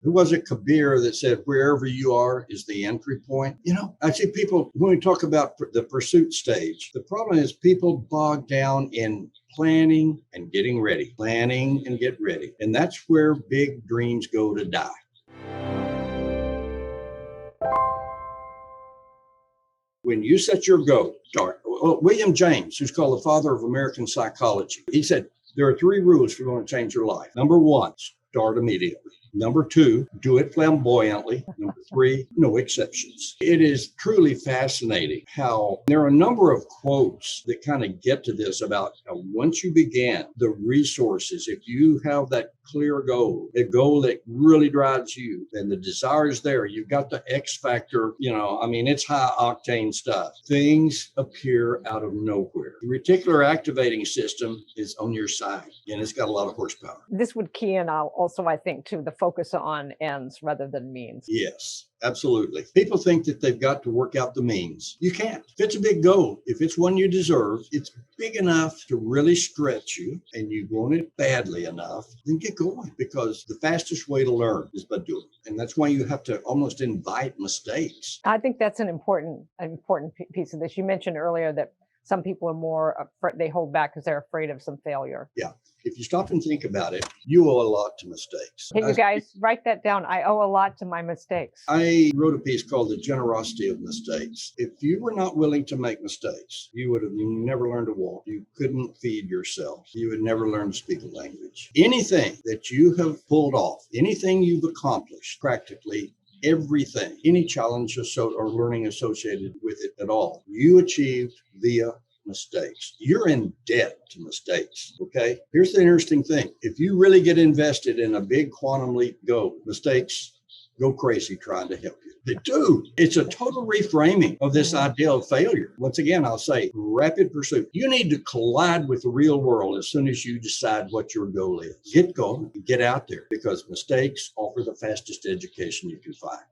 Who was it, Kabir, that said, wherever you are is the entry point? I see people, when we talk about the pursuit stage, the problem is people bog down in planning and getting ready, planning and get ready. And that's where big dreams go to die. When you set your goal, William James, who's called the father of American psychology, he said, there are 3 rules if you're going to change your life. Number 1, start immediately. Number 2, do it flamboyantly. Number 3, no exceptions. It is truly fascinating how there are a number of quotes that kind of get to this about once you begin, the resources, if you have that clear goal, a goal that really drives you, and the desire is there, you've got the X factor, it's high octane stuff. Things appear out of nowhere. The reticular activating system is on your side, and it's got a lot of horsepower. This would key in also, I think, to the focus on ends rather than means. Yes, absolutely. People think that they've got to work out the means. You can't. If it's a big goal, if it's one you deserve, it's big enough to really stretch you, and you want it badly enough, then get going, because the fastest way to learn is by doing it. And that's why you have to almost invite mistakes. I think that's an important piece of this. You mentioned earlier that some people are more afraid, they hold back because they're afraid of some failure. Yeah. If you stop and think about it, you owe a lot to mistakes. Hey, you guys, write that down. I owe a lot to my mistakes. I wrote a piece called The Generosity of Mistakes. If you were not willing to make mistakes, you would have never learned to walk. You couldn't feed yourself. You would never learn to speak a language. Anything that you have pulled off, anything you've accomplished, practically everything, any challenge or learning associated with it at all, you achieved via mistakes. You're in debt to mistakes. Okay. Here's the interesting thing. If you really get invested in a big quantum leap goal, mistakes go crazy trying to help you. They do. It's a total reframing of this idea of failure. Once again, I'll say rapid pursuit. You need to collide with the real world as soon as you decide what your goal is. Get going, get out there, because mistakes offer the fastest education you can find.